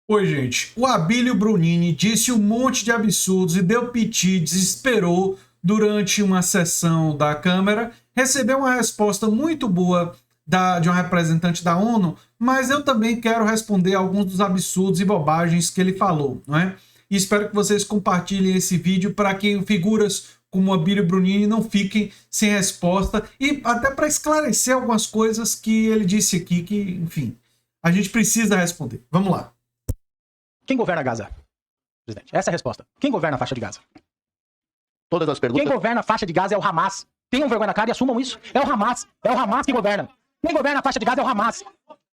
Oi, gente. O Abílio Brunini disse um monte de absurdos e deu piti, desesperou durante uma sessão da Câmara, recebeu uma resposta muito boa de uma representante da ONU, mas eu também quero responder alguns dos absurdos e bobagens que ele falou, não é? E espero que vocês compartilhem esse vídeo para que figuras como o Abílio Brunini não fiquem sem resposta e até para esclarecer algumas coisas que ele disse aqui que, enfim, a gente precisa responder. Vamos lá. Quem governa Gaza, presidente? Essa é a resposta. Quem governa a faixa de Gaza? Todas as perguntas. Quem governa a faixa de Gaza é o Hamas. Tenham vergonha na cara e assumam isso. É o Hamas. É o Hamas que governa. Quem governa a faixa de Gaza é o Hamas.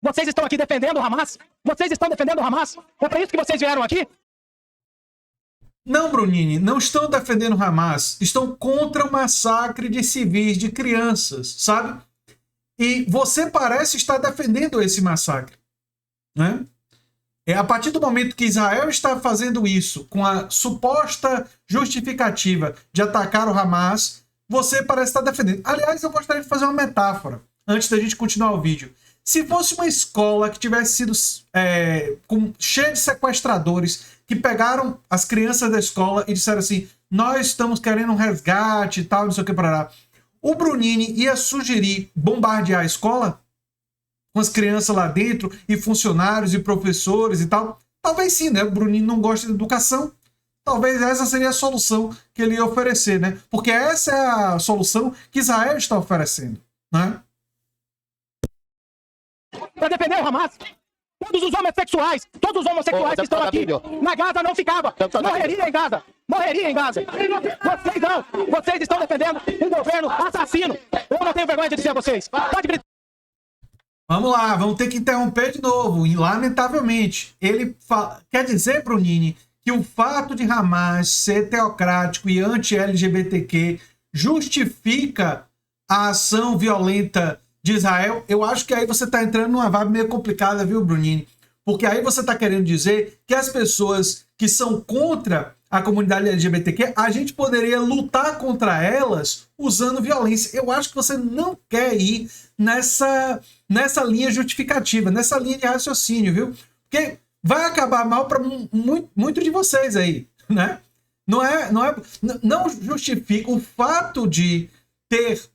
Vocês estão aqui defendendo o Hamas? Vocês estão defendendo o Hamas? É para isso que vocês vieram aqui? Não, Brunini, não estão defendendo o Hamas. Estão contra o massacre de civis, de crianças, sabe? E você parece estar defendendo esse massacre, né? É a partir do momento que Israel está fazendo isso com a suposta justificativa de atacar o Hamas, você parece estar defendendo. Aliás, eu gostaria de fazer uma metáfora antes da gente continuar o vídeo. Se fosse uma escola que tivesse sido cheia de sequestradores que pegaram as crianças da escola e disseram assim, nós estamos querendo um resgate e tal, não sei o que para lá. O Brunini ia sugerir bombardear a escola? Com as crianças lá dentro, e funcionários, e professores e tal? Talvez sim, né? O Brunini não gosta de educação. Talvez essa seria a solução que ele ia oferecer, né? Porque essa é a solução que Israel está oferecendo, né? Para defender o Hamas? Todos os homossexuais que estão aqui na Gaza não ficavam. Morreria em Gaza. Morreria em Gaza. Vocês estão defendendo um governo assassino. Eu não tenho vergonha de dizer a vocês. Pode gritar. Vamos lá, vamos ter que interromper de novo, e lamentavelmente. Ele quer dizer, Brunini, que o fato de Hamas ser teocrático e anti-LGBTQ justifica a ação violenta de Israel? Eu acho que aí você está entrando numa vibe meio complicada, viu, Brunini? Porque aí você está querendo dizer que as pessoas que são contra a comunidade LGBTQ, a gente poderia lutar contra elas usando violência. Eu acho que você não quer ir nessa linha justificativa, nessa linha de raciocínio, viu? Porque vai acabar mal para muito de vocês aí, né? Não justifica o fato de ter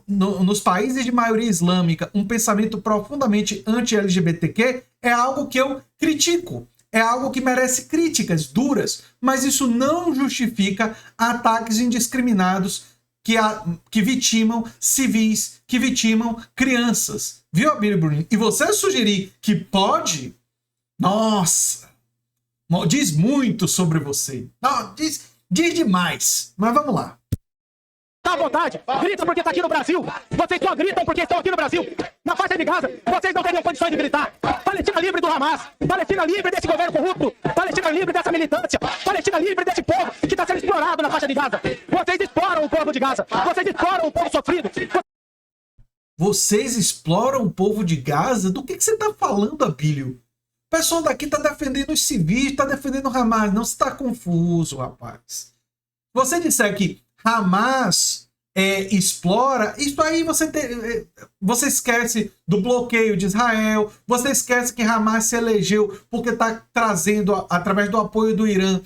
nos países de maioria islâmica um pensamento profundamente anti-LGBTQ, é algo que eu critico. É algo que merece críticas duras, mas isso não justifica ataques indiscriminados que vitimam civis, que vitimam crianças. Viu, Abílio Brunini? E você sugerir que pode? Nossa! Diz muito sobre você. Não, diz demais. Mas vamos lá. Tá à vontade. Grita porque tá aqui no Brasil. Vocês só gritam porque estão aqui no Brasil. Na faixa de Gaza, vocês não teriam condições de gritar. Palestina livre do Hamas. Palestina livre desse governo corrupto. Palestina livre dessa militância. Palestina livre desse povo que está sendo explorado na faixa de Gaza. Vocês exploram o povo de Gaza. Vocês exploram o povo sofrido. Vocês exploram o povo de Gaza? Do que você está falando, Abílio? O pessoal daqui está defendendo os civis, está defendendo o Hamas. Não, você está confuso, rapaz. Você disser que Hamas explora, isso aí você esquece do bloqueio de Israel, você esquece que Hamas se elegeu porque está trazendo, através do apoio do Irã,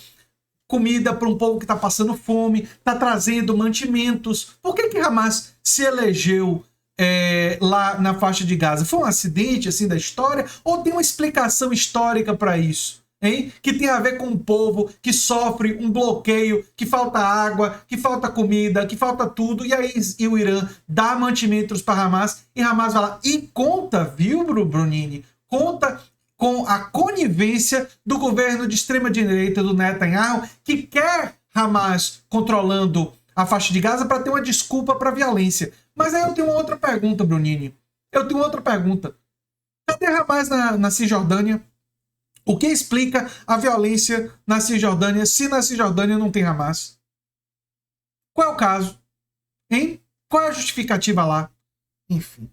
comida para um povo que está passando fome, está trazendo mantimentos. Por que Hamas se elegeu lá na faixa de Gaza? Foi um acidente assim da história ou tem uma explicação histórica para isso? Hein? Que tem a ver com um povo que sofre um bloqueio, que falta água, que falta comida, que falta tudo, e aí o Irã dá mantimentos para Hamas, e Hamas vai lá e conta, viu, Brunini? Conta com a conivência do governo de extrema-direita do Netanyahu, que quer Hamas controlando a faixa de Gaza para ter uma desculpa para a violência. Mas aí eu tenho uma outra pergunta, Brunini. Eu tenho outra pergunta. Cadê Hamas na Cisjordânia? O que explica a violência na Cisjordânia se na Cisjordânia não tem Hamas? Qual é o caso? Hein? Qual é a justificativa lá? Enfim.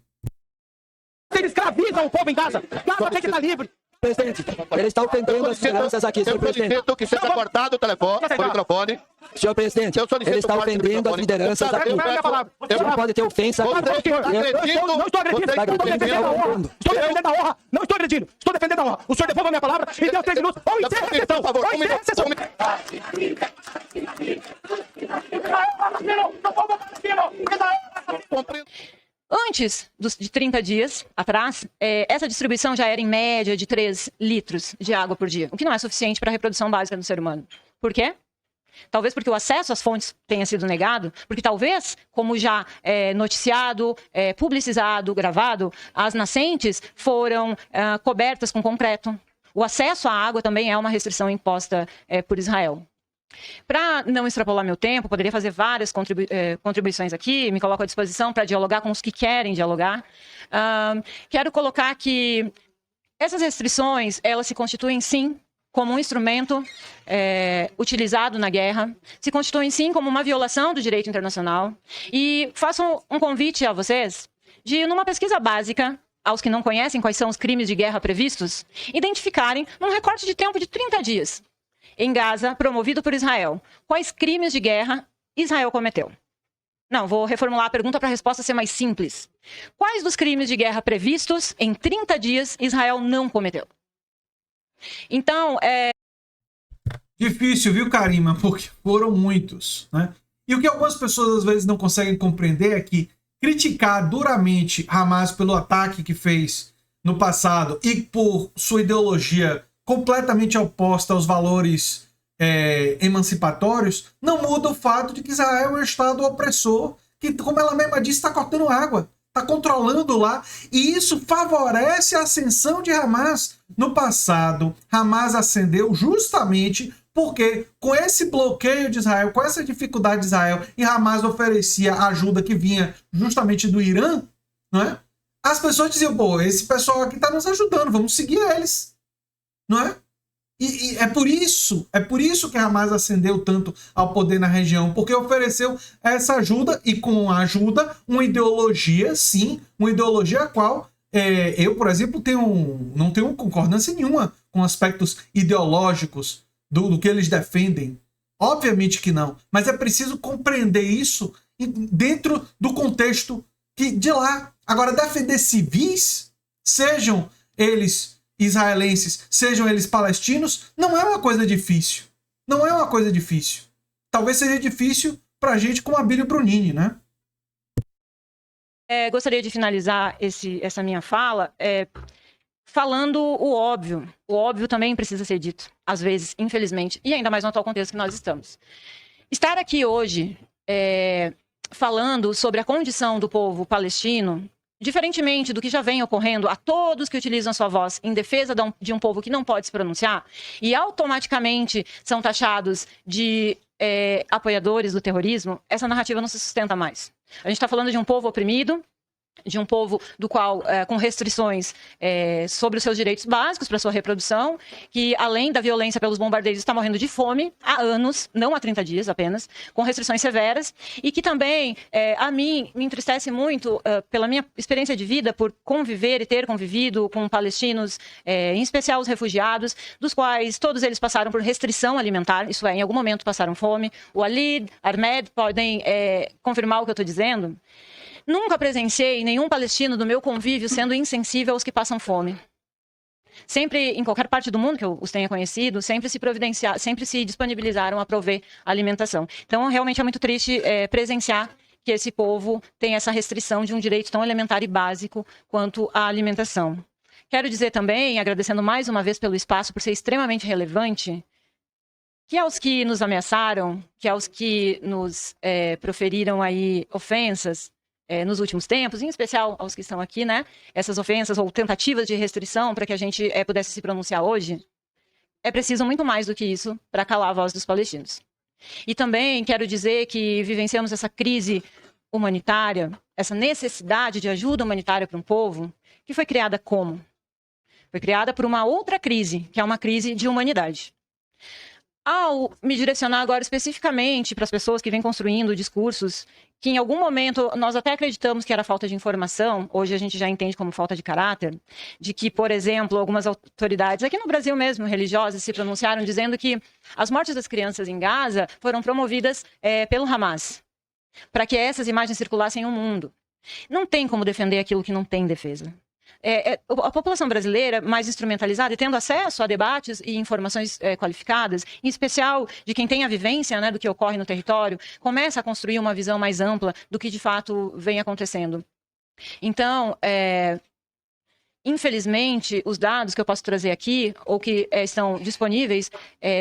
Vocês escravizam o povo em Gaza. Gaza tem que estar livre. Presidente, ele está ofendendo as lideranças aqui, senhor Eu presidente. solicito que seja cortado o telefone, o microfone. Senhor presidente, Eu solicito ele está corte do ofendendo as microfone. lideranças Eu aqui. peço- Não pode ter ofensa. Você Não estou agredindo, não estou agredindo, Você estou defendendo a honra, estou defendendo a honra, não estou agredindo, estou defendendo a honra. O senhor devolva a minha palavra e dê os 3 minutos, ou encerra a sessão, Por favor, ou encerra a sessão. Antes de 30 dias atrás, essa distribuição já era em média de 3 litros de água por dia, o que não é suficiente para a reprodução básica do ser humano. Por quê? Talvez porque o acesso às fontes tenha sido negado, porque talvez, como já noticiado, publicizado, gravado, as nascentes foram cobertas com concreto. O acesso à água também é uma restrição imposta por Israel. Para não extrapolar meu tempo, poderia fazer várias contribuições aqui, me coloco à disposição para dialogar com os que querem dialogar. Quero colocar que essas restrições, elas se constituem, sim, como um instrumento utilizado na guerra, se constituem, sim, como uma violação do direito internacional. E faço um convite a vocês de, numa pesquisa básica, aos que não conhecem quais são os crimes de guerra previstos, identificarem, num recorte de tempo de 30 dias, em Gaza, promovido por Israel, quais crimes de guerra Israel cometeu. Não, vou reformular a pergunta para a resposta ser mais simples. Quais dos crimes de guerra previstos em 30 dias Israel não cometeu? Então, Difícil, viu, Karima? Porque foram muitos, né? E o que algumas pessoas às vezes não conseguem compreender é que criticar duramente Hamas pelo ataque que fez no passado e por sua ideologia completamente oposta aos valores emancipatórios não muda o fato de que Israel é um Estado opressor que, como ela mesma disse, está cortando água, está controlando lá, e isso favorece a ascensão de Hamas. No passado, Hamas ascendeu justamente porque, com esse bloqueio de Israel, com essa dificuldade de Israel, e Hamas oferecia ajuda que vinha justamente do Irã, não é? As pessoas diziam, pô, esse pessoal aqui está nos ajudando, vamos seguir eles, não é? E é por isso que Hamas ascendeu tanto ao poder na região, porque ofereceu essa ajuda, e com a ajuda, uma ideologia, sim, uma ideologia a qual eu, por exemplo, não tenho concordância nenhuma com aspectos ideológicos do que eles defendem. Obviamente que não, mas é preciso compreender isso dentro do contexto de lá. Agora, defender civis, sejam eles israelenses, sejam eles palestinos, não é uma coisa difícil. Não é uma coisa difícil. Talvez seja difícil pra gente como Abílio Brunini, né? gostaria de finalizar essa minha fala falando o óbvio. O óbvio também precisa ser dito, às vezes, infelizmente, e ainda mais no atual contexto que nós estamos. Estar aqui hoje falando sobre a condição do povo palestino, diferentemente do que já vem ocorrendo a todos que utilizam sua voz em defesa de um povo que não pode se pronunciar e automaticamente são taxados de apoiadores do terrorismo, essa narrativa não se sustenta mais. A gente está falando de um povo oprimido, de um povo do qual, com restrições sobre os seus direitos básicos para sua reprodução, que além da violência pelos bombardeios está morrendo de fome há anos, não há 30 dias apenas, com restrições severas, e que também, a mim, me entristece muito pela minha experiência de vida, por conviver e ter convivido com palestinos, em especial os refugiados, dos quais todos eles passaram por restrição alimentar, isso em algum momento passaram fome. O Walid, Ahmed podem confirmar o que eu estou dizendo. Nunca presenciei nenhum palestino do meu convívio sendo insensível aos que passam fome. Sempre, em qualquer parte do mundo que eu os tenha conhecido, sempre se disponibilizaram a prover alimentação. Então, realmente é muito triste presenciar que esse povo tem essa restrição de um direito tão elementar e básico quanto a alimentação. Quero dizer também, agradecendo mais uma vez pelo espaço, por ser extremamente relevante, que aos que nos ameaçaram, que aos que nos proferiram aí ofensas, nos últimos tempos, em especial aos que estão aqui, né? Essas ofensas ou tentativas de restrição para que a gente pudesse se pronunciar hoje, é preciso muito mais do que isso para calar a voz dos palestinos. E também quero dizer que vivenciamos essa crise humanitária, essa necessidade de ajuda humanitária para um povo, que foi criada como? Foi criada por uma outra crise, que é uma crise de humanidade. Ao me direcionar agora especificamente para as pessoas que vêm construindo discursos que em algum momento nós até acreditamos que era falta de informação, hoje a gente já entende como falta de caráter, de que, por exemplo, algumas autoridades, aqui no Brasil mesmo, religiosas, se pronunciaram dizendo que as mortes das crianças em Gaza foram promovidas pelo Hamas, para que essas imagens circulassem no mundo. Não tem como defender aquilo que não tem defesa. A população brasileira, mais instrumentalizada e tendo acesso a debates e informações qualificadas, em especial de quem tem a vivência, né, do que ocorre no território, começa a construir uma visão mais ampla do que de fato vem acontecendo. Então, infelizmente, os dados que eu posso trazer aqui, ou que estão disponíveis,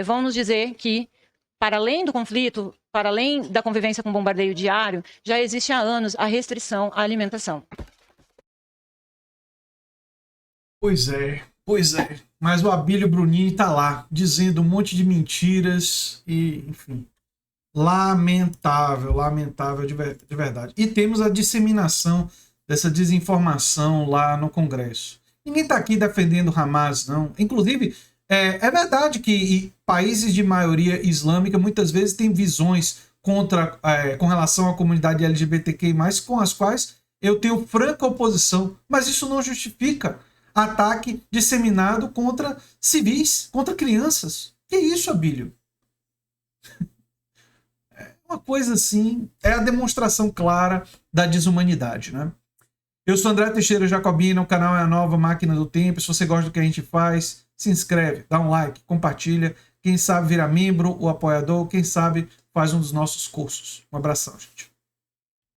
vão nos dizer que, para além do conflito, para além da convivência com bombardeio diário, já existe há anos a restrição à alimentação. Pois é. Mas o Abílio Brunini tá lá, dizendo um monte de mentiras e, enfim, lamentável de verdade. E temos a disseminação dessa desinformação lá no Congresso. Ninguém tá aqui defendendo o Hamas, não. Inclusive, é verdade que países de maioria islâmica muitas vezes têm visões com relação à comunidade LGBTQI+, com as quais eu tenho franca oposição, mas isso não justifica ataque disseminado contra civis, contra crianças. Que isso, Abílio? É uma coisa assim, é a demonstração clara da desumanidade, né? Eu sou André Teixeira Jacobina, o canal é a Nova Máquina do Tempo. Se você gosta do que a gente faz, se inscreve, dá um like, compartilha. Quem sabe vira membro ou apoiador, quem sabe faz um dos nossos cursos. Um abração, gente.